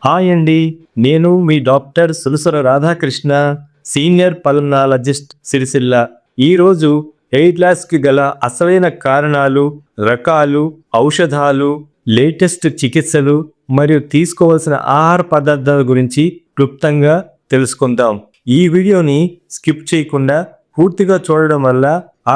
Hi అండి. నేను మీ doctor Sulasara Radhakrishna, senior pulmonologist Sircilla. ఈరోజు హెయిర్ లాస్‌కి గల అసలైన కారణాలు, రకాలు, ఔషధాలు, లేటెస్ట్ చికిత్సలు మరియు తీసుకోవాల్సిన ఆహార పదార్థాల గురించి క్లుప్తంగా తెలుసుకుందాం. ఈ వీడియోని స్కిప్ చేయకుండా పూర్తిగా చూడడం వల్ల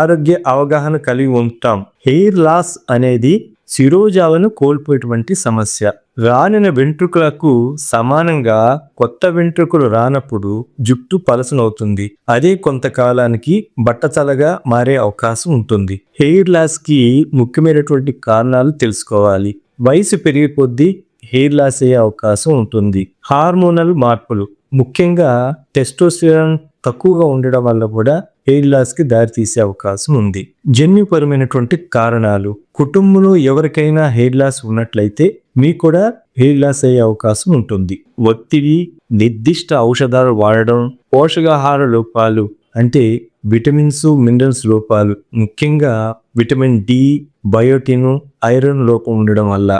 ఆరోగ్య అవగాహన కలిగి ఉంటాం. హెయిర్ లాస్ అనేది శిరోజాలను కోల్పోయేటువంటి సమస్య. రాలిన వెంట్రుకలకు సమానంగా కొత్త వెంట్రుకలు రానప్పుడు జుట్టు పలసనవుతుంది. అదే కొంతకాలానికి బట్టతలగా మారే అవకాశం ఉంటుంది. హెయిర్ లాస్ కి ముఖ్యమైనటువంటి కారణాలు తెలుసుకోవాలి. వయసు పెరిగే కొద్దీ హెయిర్ లాస్ అయ్యే అవకాశం ఉంటుంది. హార్మోనల్ మార్పులు, ముఖ్యంగా టెస్టోస్టెరాన్ తక్కువగా ఉండడం వల్ల కూడా హెయిర్ లాస్ కి దారితీసే అవకాశం ఉంది. జన్యుపరమైనటువంటి కారణాలు, కుటుంబంలో ఎవరికైనా హెయిర్ లాస్ ఉన్నట్లయితే మీకు కూడా హెయిర్ లాస్ అయ్యే అవకాశం ఉంటుంది. ఒత్తిడి, నిర్దిష్ట ఔషధాలు వాడడం, పోషకాహార లోపాలు అంటే విటమిన్స్, మినరల్స్ లోపాలు, ముఖ్యంగా విటమిన్ డి, బయోటిన్, ఐరన్ లోపం ఉండడం వల్ల,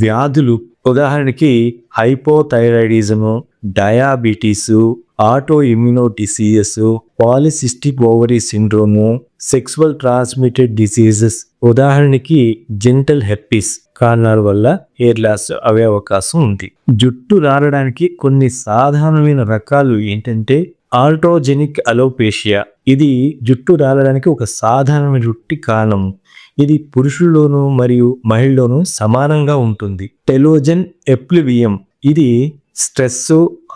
వ్యాధులు ఉదాహరణకి hypothyroidism, diabetes, auto immuno diseases, polycystic ovary syndrome, sexual transmitted diseases ఉదాహరణకి జెనిటల్ హెర్పిస్ కారణాల వల్ల హెయిర్ లాస్ అయ్యే అవకాశం ఉంది. జుట్టు రాలడానికి కొన్ని సాధారణమైన రకాలు ఏంటంటే ఆల్ట్రోజెనిక్ అలోపేషియా. ఇది జుట్టు రాలడానికి ఒక సాధారణమైన కారణం. ఇది పురుషుల్లోనూ మరియు మహిళల్లోనూ సమానంగా ఉంటుంది. టెలోజెన్ ఎప్లివియం, ఇది స్ట్రెస్,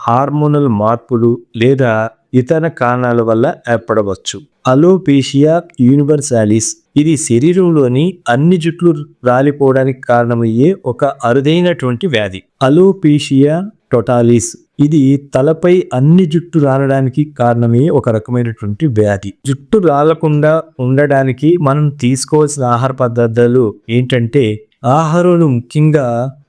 హార్మోనల్ మార్పులు లేదా ఇతర కారణాల వల్ల ఏర్పడవచ్చు. అలోపేషియా యూనివర్సాలిస్, ఇది శరీరంలోని అన్ని జుట్లు రాలిపోవడానికి కారణమయ్యే ఒక అరుదైనటువంటి వ్యాధి. అలోపేషియా టోటాలిస్, ఇది తలపై అన్ని జుట్టు రాలడానికి కారణమయ్యే ఒక రకమైనటువంటి వ్యాధి. జుట్టు రాలకుండా ఉండడానికి మనం తీసుకోవాల్సిన ఆహార పదార్థాలు ఏంటంటే ఆహారంలో ముఖ్యంగా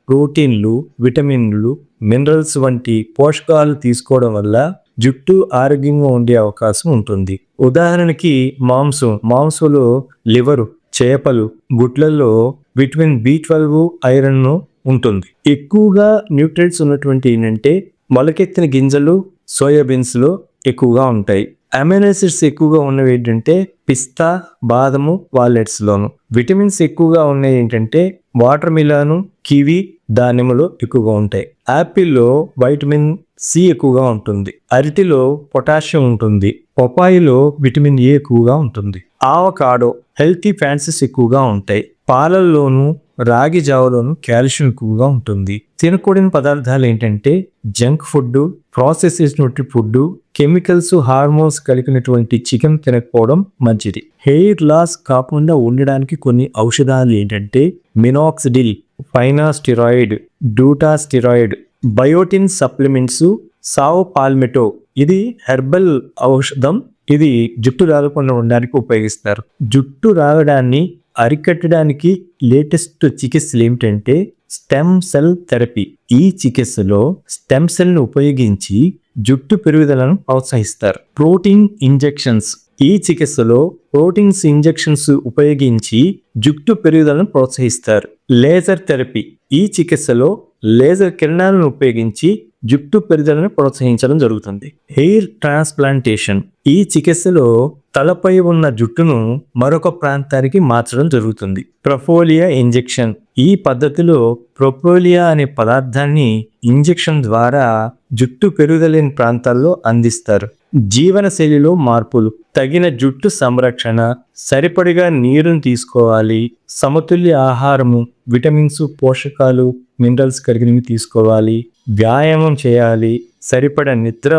ప్రోటీన్లు, విటమిన్లు, మినరల్స్ వంటి పోషకాలు తీసుకోవడం వల్ల జుట్టు ఆరోగ్యంగా ఉండే అవకాశం ఉంటుంది. ఉదాహరణకి మాంసంలో లివరు, చేపలు, గుడ్లలో విటమిన్ బి12, ఐరన్ ఉంటుంది. ఎక్కువగా న్యూట్రియంట్స్ ఉన్నటువంటి ఏంటంటే మొలకెత్తిన గింజలు, సోయాబీన్స్ లో ఎక్కువగా ఉంటాయి. అమైనో యాసిడ్స్ ఎక్కువగా ఉన్నవి ఏంటంటే పిస్తా, బాదము, వాల్నట్స్ లోను. విటమిన్స్ ఎక్కువగా ఉన్నాయి ఏంటంటే వాటర్ మిలాను, కివి, దానిమ్మలో ఎక్కువగా ఉంటాయి. యాపిల్లో వైటమిన్ సి ఎక్కువగా ఉంటుంది. అరటిలో పొటాషియం ఉంటుంది. పపాయిలో విటమిన్ ఏ ఎక్కువగా ఉంటుంది. ఆవకాడో, హెల్తీ ఫ్యాట్స్ ఎక్కువగా ఉంటాయి. పాలల్లోనూ రాగి జావలోను కాల్షియం ఎక్కువగా ఉంటుంది. తినకూడని పదార్థాలు ఏంటంటే జంక్ ఫుడ్, ప్రాసెస్ చేసినటువంటి ఫుడ్, కెమికల్స్, హార్మోన్స్ కలిగినటువంటి చికెన్ తినకపోవడం మంచిది. హెయిర్ లాస్ కాకుండా ఉండడానికి కొన్ని ఔషధాలు ఏంటంటే మినాక్సిడిల్, ఫైనాస్టిరాయిడ్, డూటాస్టిరాయిడ్, బయోటిన్ సప్లిమెంట్స్, సావో పాల్మెటో, ఇది హెర్బల్ ఔషధం. ఇది జుట్టు రాలకుండా ఉండడానికి ఉపయోగిస్తారు. జుట్టు రావడాన్ని అరికట్టడానికి లేటెస్ట్ చికిత్సలు ఏమిటంటే స్టెమ్ సెల్ థెరపీ. ఈ చికిత్సలో స్టెమ్ సెల్ ను ఉపయోగించి జుట్టు పెరుగుదలను ప్రోత్సహిస్తారు. ప్రోటీన్ ఇంజెక్షన్స్, ఈ చికిత్సలో ప్రోటీన్స్ ఇంజెక్షన్స్ ఉపయోగించి జుట్టు పెరుగుదలను ప్రోత్సహిస్తారు. లేజర్ థెరపీ, ఈ చికిత్సలో లేజర్ కిరణాలను ఉపయోగించి జుట్టు పెరుగుదలను ప్రోత్సహించడం జరుగుతుంది. హెయిర్ ట్రాన్స్ప్లాంటేషన్, ఈ చికిత్సలో తలపై ఉన్న జుట్టును మరొక ప్రాంతానికి మార్చడం జరుగుతుంది. ప్రొపోలియా ఇంజెక్షన్, ఈ పద్ధతిలో ప్రొపోలియా అనే పదార్థాన్ని ఇంజెక్షన్ ద్వారా జుట్టు పెరుగుదలేని ప్రాంతాల్లో అందిస్తారు. జీవన శైలిలో మార్పులు, తగిన జుట్టు సంరక్షణ, సరిపడిగా నీరును తీసుకోవాలి, సమతుల్య ఆహారము, విటమిన్స్, పోషకాలు, మినరల్స్ కలిగినవి తీసుకోవాలి, వ్యాయామం చేయాలి, సరిపడ నిద్ర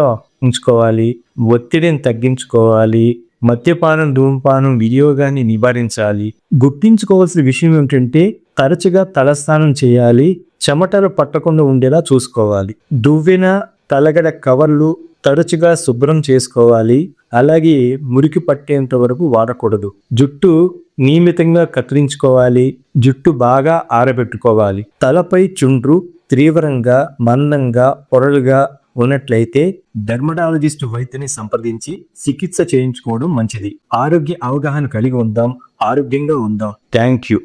ఉంచుకోవాలి, ఒత్తిడిని తగ్గించుకోవాలి, మద్యపానం, ధూమపానం వినియోగాన్ని నివారించాలి. గుర్తించుకోవాల్సిన విషయం ఏమిటంటే తరచుగా తలస్నానం చేయాలి, చెమటలు పట్టకుండా ఉండేలా చూసుకోవాలి. దువ్వెన, తలగడ కవర్లు తరచుగా శుభ్రం చేసుకోవాలి. అలాగే మురికి పట్టేంత వరకు వాడకూడదు. జుట్టు నియమితంగా కత్తిరించుకోవాలి. జుట్టు బాగా ఆరబెట్టుకోవాలి. తలపై చుండ్రు తీవ్రంగా, మందంగా, పొరలుగా ఉన్నట్లయితే డెర్మటాలజిస్ట్ వైద్యుని సంప్రదించి చికిత్స చేయించుకోవడం మంచిది. ఆరోగ్య అవగాహన కలిగి ఉందాం, ఆరోగ్యంగా ఉందాం. Thank you.